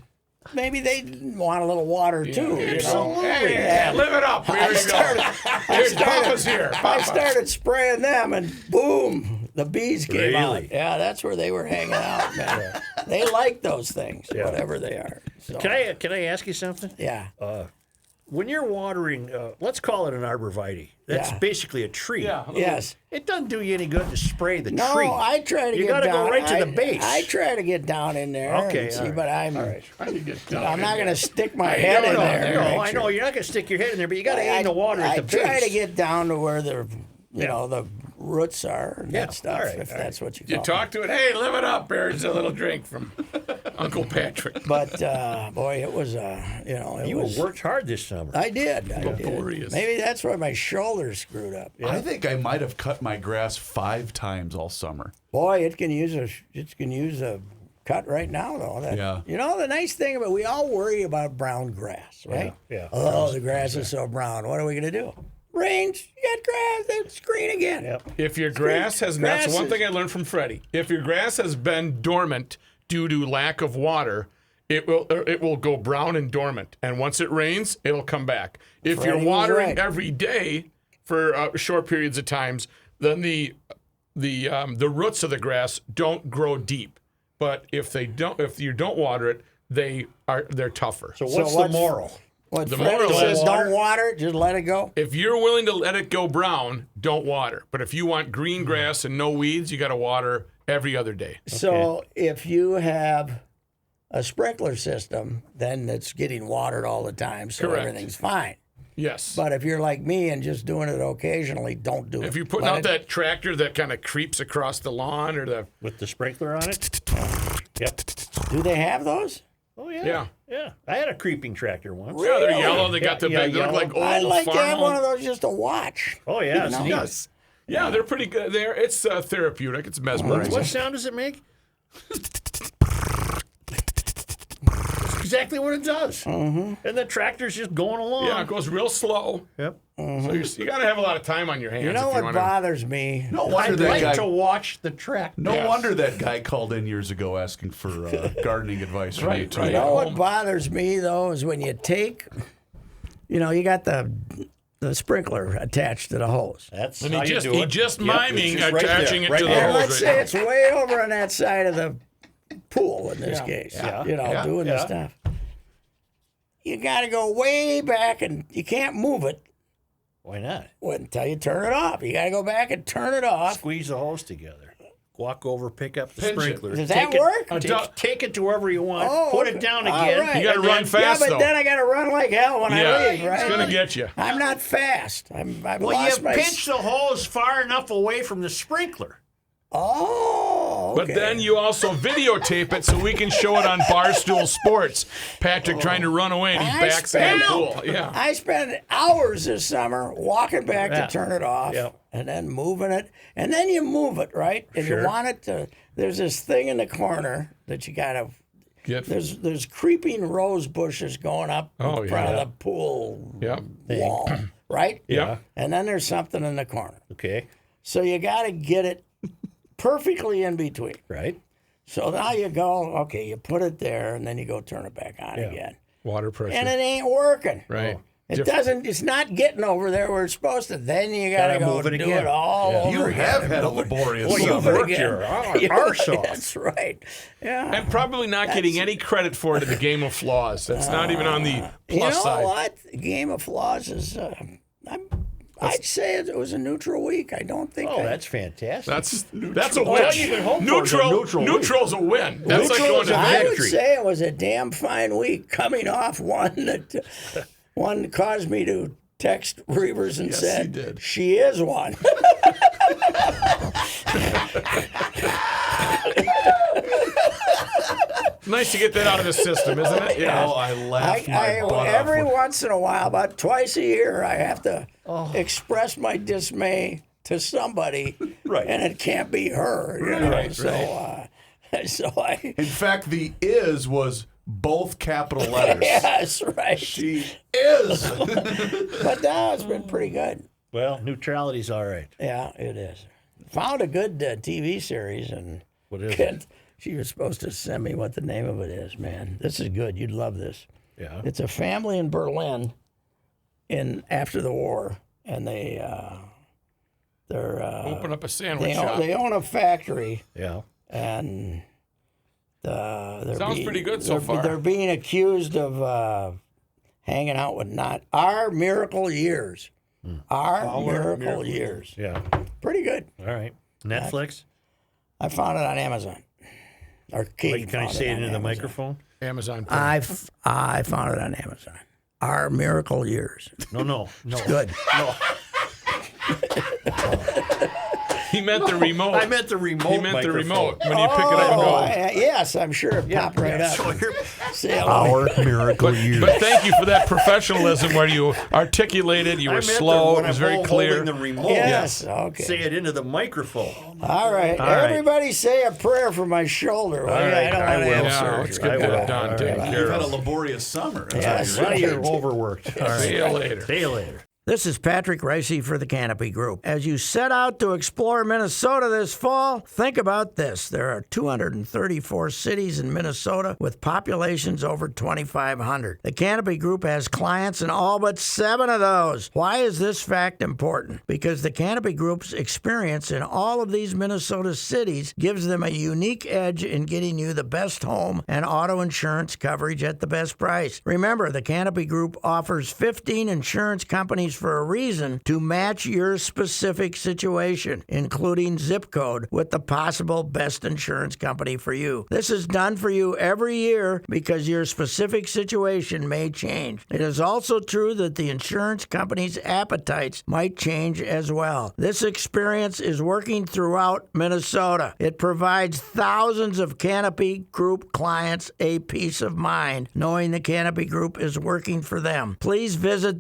S2: Maybe they want a little water too. You know?
S4: Hey, live it up. Here
S2: I
S4: you go.
S2: started,
S4: Here's Papa's here.
S2: I
S4: Papa.
S2: started spraying them, and boom, the bees came out.
S3: Really?
S2: Yeah, that's where they were hanging out, man. They like those things, whatever they are. So,
S3: Can I ask you something?
S2: yeah.
S3: When you're watering, let's call it an arborvitae. That's
S2: Yeah.
S3: basically a tree.
S4: Yeah.
S2: Yes.
S3: It doesn't do you any good to spray the
S2: No,
S3: tree.
S2: I try to
S3: You
S2: get
S3: gotta
S2: down.
S3: go right to the base.
S2: I try to get down in there.
S3: Okay,
S2: and see,
S3: all right.
S2: but I'm
S4: Trying to get down
S2: I'm
S4: in
S2: not
S4: there.
S2: going to stick my head in there.
S3: No,
S2: Make
S3: I
S2: sure.
S3: know you're not going to stick your head in there, but you got to aim the water
S2: I
S3: at the
S2: try
S3: base.
S2: to get down to where the the roots are and
S3: Yeah,
S2: that stuff,
S3: all right,
S2: if
S3: all
S2: that's what you
S4: You
S2: call
S4: talk to it. Hey, live it up. Here's a little drink from Uncle Patrick.
S2: it. But boy, it was
S3: You worked hard this summer.
S2: I did.
S4: Laborious.
S2: Maybe that's why my shoulders screwed up.
S5: I think I might have cut my grass 5 times all summer.
S2: Boy, it can use a cut right now though.
S5: Yeah.
S2: You know the nice thing about we all worry about brown grass, right?
S3: Yeah.
S2: Oh, the grass is so brown. What are we gonna do? Rains. You got grass. It's green again.
S3: Yep.
S4: If your grass has, that's one
S2: Grasses.
S4: thing I learned from Freddie. If your grass has been dormant due to lack of water, it will go brown and dormant. And once it rains, it'll come back. If
S2: Freddie
S4: you're
S2: was
S4: watering
S2: right.
S4: every day for short periods of times, then the roots of the grass don't grow deep. But if you don't water it, they're tougher.
S3: So what's the moral?
S2: What
S4: The
S2: Freddie
S4: moral
S2: says,
S4: is-
S2: don't water it. Just let it go.
S4: If you're willing to let it go brown, don't water. But if you want green grass and no weeds, you got to water every other day.
S2: So if you have a sprinkler system, then it's getting watered all the time, so
S4: Correct.
S2: everything's fine.
S4: Yes.
S2: But if you're like me and just doing it occasionally, don't do it.
S4: If you're putting
S2: Let
S4: out
S2: it-
S4: that tractor that kind of creeps across the lawn or the
S3: With the sprinkler on it? Yep.
S2: do they have those?
S3: Oh, yeah.
S4: Yeah.
S3: Yeah. I had a creeping tractor once.
S4: yeah, they're
S2: Really?
S4: yellow. They got the
S3: Yeah,
S4: big, they look
S3: yellow.
S4: like old
S2: I'd like to have
S4: farm
S2: one of
S4: homes.
S2: those just to watch.
S3: Oh, yeah. It's
S2: You know?
S3: neat.
S4: Yes. Yeah, they're pretty good. It's therapeutic. It's mesmerizing.
S3: What sound does it make? That's exactly what it does. And the tractor's just going along.
S4: Yeah, it goes real slow.
S3: Yep.
S4: So you got to have a lot of time on your hands.
S2: You know
S4: if
S2: what
S4: wanna...
S2: bothers me?
S5: No wonder
S3: I'd
S5: that
S3: like
S5: guy.
S3: to watch the tractor.
S5: No
S4: Yes.
S5: wonder that guy called in years ago asking for gardening advice from you too.
S4: right.
S2: You know what bothers me though is when you take, you got the sprinkler attached to the hose.
S3: That's
S4: And
S3: how
S4: he
S3: you
S4: just
S3: do
S4: he
S3: it.
S4: just
S3: Yep,
S4: miming
S3: it's just right
S4: attaching
S3: there,
S4: it
S3: right
S4: to the
S3: there.
S2: And
S4: hose.
S2: let's say it's way over on that side of the pool in this case.
S3: Yeah.
S2: Doing the
S3: Yeah.
S2: stuff. You got to go way back, and you can't move it
S3: Why not?
S2: until you turn it off. You got to go back and turn it off.
S3: Squeeze the hose together.
S6: walk over, pick up the sprinkler.
S2: Does that work?
S6: Take it to wherever you want.
S2: Oh,
S6: put
S2: okay.
S6: it down
S2: All
S6: again.
S2: right.
S4: You got to run fast,
S2: yeah, but
S4: though.
S2: then I got to run like hell when I leave, right?
S4: It's going to get you.
S2: I'm not fast. I've
S6: Well,
S2: lost
S6: you
S2: my...
S6: pinch the hose far enough away from the sprinkler.
S2: Oh, okay.
S4: But then you also videotape it so we can show it on Barstool Sports. Patrick trying to run away and he backs in the pool. Yeah.
S2: I spent hours this summer walking back to turn it off
S6: Yep.
S2: and then moving it. And then you move it, right? And you want it to... There's this thing in the corner that you got to... There's creeping rose bushes going up in front of the pool wall, right?
S4: Yeah.
S2: And then there's something in the corner.
S6: Okay.
S2: So you got to get it perfectly in between.
S6: Right.
S2: So now you go, okay, you put it there, and then you go turn it back on again.
S4: Water pressure.
S2: And it ain't working.
S4: Right.
S2: It doesn't. It's not getting over there where it's supposed to. Then you gotta go
S6: move it
S2: do
S6: again.
S2: it all over
S5: You
S2: again.
S5: have had a laborious
S6: Well, you've
S5: summer.
S6: worked your arse off.
S2: That's right. Yeah.
S4: And probably not getting any credit for it in the Game of Flaws. That's not even on the
S2: You
S4: plus
S2: know
S4: side.
S2: what? Game of Flaws is. I'd say it was a neutral week. I don't think.
S6: Oh, that's fantastic.
S4: That's a
S6: All
S4: win.
S6: you can hope for is a neutral week.
S4: Neutral's a win. That's like
S6: Neutral
S4: going
S6: is
S4: to
S6: a
S2: I would
S6: victory.
S2: say it was a damn fine week coming off one that one caused me to text Reavers and said,
S5: did.
S2: she is one.
S4: Nice to get that out of the system, isn't it?
S5: Oh, I laughed my butt off.
S2: Every once in a while, about twice a year, I have to express my dismay to somebody,
S5: Right.
S2: and it can't be her. You know?
S5: Right,
S2: So I.
S5: In fact, the "is" was both capital letters.
S2: Yes, right.
S5: She is.
S2: But now it's been pretty good.
S6: Well, neutrality's all right.
S2: Yeah, it is. Found a good TV series, and
S6: What is it?
S2: she was supposed to send me what the name of it is. Man, this is good. You'd love this.
S6: Yeah.
S2: It's a family in Berlin, after the war, and they're
S4: Open up a sandwich shop.
S2: they own a factory,
S6: Yeah.
S2: and they're
S4: Sounds pretty good so far.
S2: They're being accused of hanging out with our miracle years. Our miracle years.
S6: Yeah.
S2: Pretty good.
S6: All right. Netflix?
S2: I found it on Amazon. Or Kate
S6: Can I
S2: found
S6: say it
S2: on
S6: into the
S2: Amazon.
S6: microphone?
S4: Amazon Prime.
S2: I found it on Amazon. Our miracle years.
S6: No.
S2: Good.
S6: No.
S4: He meant the remote.
S6: I meant the remote.
S4: He meant the
S6: microphone.
S4: remote. When you pick it up and go.
S2: Yes, I'm sure it popped right up.
S6: So you're
S2: Say hello.
S6: miracle years.
S4: But thank you for that professionalism where you articulated, you were slow, it was very clear.
S6: The remote.
S2: Yes, okay.
S6: Say it into the microphone.
S2: All right.
S6: All right.
S2: Everybody say a prayer for my shoulder.
S6: All right,
S2: I don't
S6: I
S2: want to
S6: will.
S2: have
S4: Yeah,
S2: surgery.
S4: let's get
S6: I
S4: that
S6: will.
S4: done,
S6: All
S4: taken
S6: right.
S4: care
S5: You've had a
S4: of.
S5: laborious summer.
S2: Yes.
S6: Well, you're overworked. All right.
S4: See you later.
S6: See you later.
S2: This is Patrick Ricey for the Canopy Group. As you set out to explore Minnesota this fall, think about this. There are 234 cities in Minnesota with populations over 2,500. The Canopy Group has clients in all but 7 of those. Why is this fact important? Because the Canopy Group's experience in all of these Minnesota cities gives them a unique edge in getting you the best home and auto insurance coverage at the best price. Remember, the Canopy Group offers 15 insurance companies for a reason to match your specific situation, including zip code, with the possible best insurance company for you. This is done for you every year because your specific situation may change. It is also true that the insurance company's appetites might change as well. This experience is working throughout Minnesota. It provides thousands of Canopy Group clients a peace of mind knowing the Canopy Group is working for them. Please visit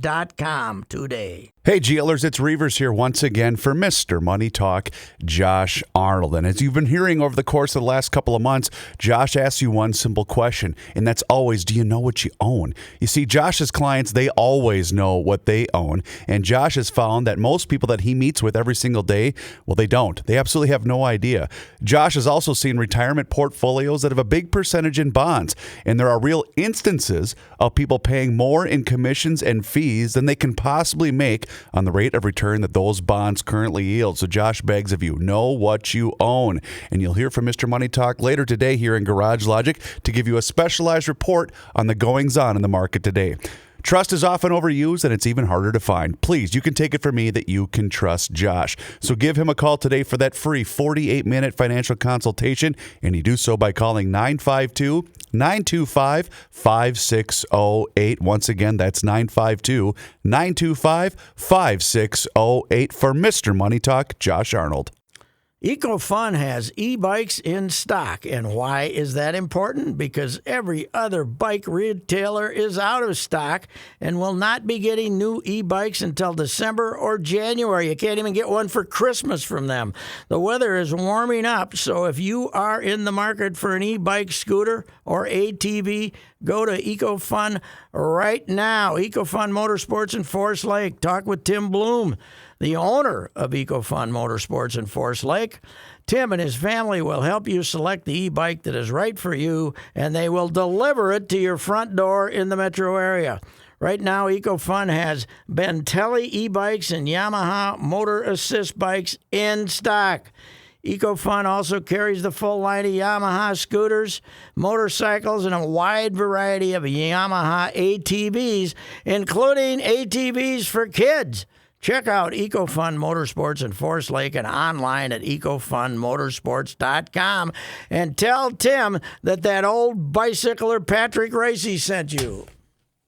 S2: thecanopygroup.com today.
S5: Hey, GLers, it's Reavers here once again for Mr. Money Talk, Josh Arnold. And as you've been hearing over the course of the last couple of months, Josh asks you one simple question, and that's always, do you know what you own? You see, Josh's clients, they always know what they own, and Josh has found that most people that he meets with every single day, well, they don't. They absolutely have no idea. Josh has also seen retirement portfolios that have a big percentage in bonds, and there are real instances of people paying more in commissions and fees than they can possibly make on the rate of return that those bonds currently yield. So Josh begs of you, know what you own. And you'll hear from Mr. Money Talk later today here in Garage Logic to give you a specialized report on the goings-on in the market today. Trust is often overused and it's even harder to find. Please, you can take it from me that you can trust Josh. So give him a call today for that free 48-minute financial consultation, and you do so by calling 952-925-5608. Once again, that's 952-925-5608 for Mr. Money Talk, Josh Arnold.
S2: EcoFun has e-bikes in stock. And why is that important? Because every other bike retailer is out of stock and will not be getting new e-bikes until December or January. You can't even get one for Christmas from them. The weather is warming up, so if you are in the market for an e-bike, scooter, or ATV, go to EcoFun right now. EcoFun Motorsports in Forest Lake. Talk with Tim Bloom, the owner of EcoFun Motorsports in Forest Lake. Tim and his family will help you select the e-bike that is right for you, and they will deliver it to your front door in the metro area. Right now, EcoFun has Bentelli e-bikes and Yamaha Motor Assist bikes in stock. EcoFun also carries the full line of Yamaha scooters, motorcycles, and a wide variety of Yamaha ATVs, including ATVs for kids. Check out EcoFun Motorsports in Forest Lake and online at ecofunmotorsports.com and tell Tim that old bicycler Patrick Racy sent you.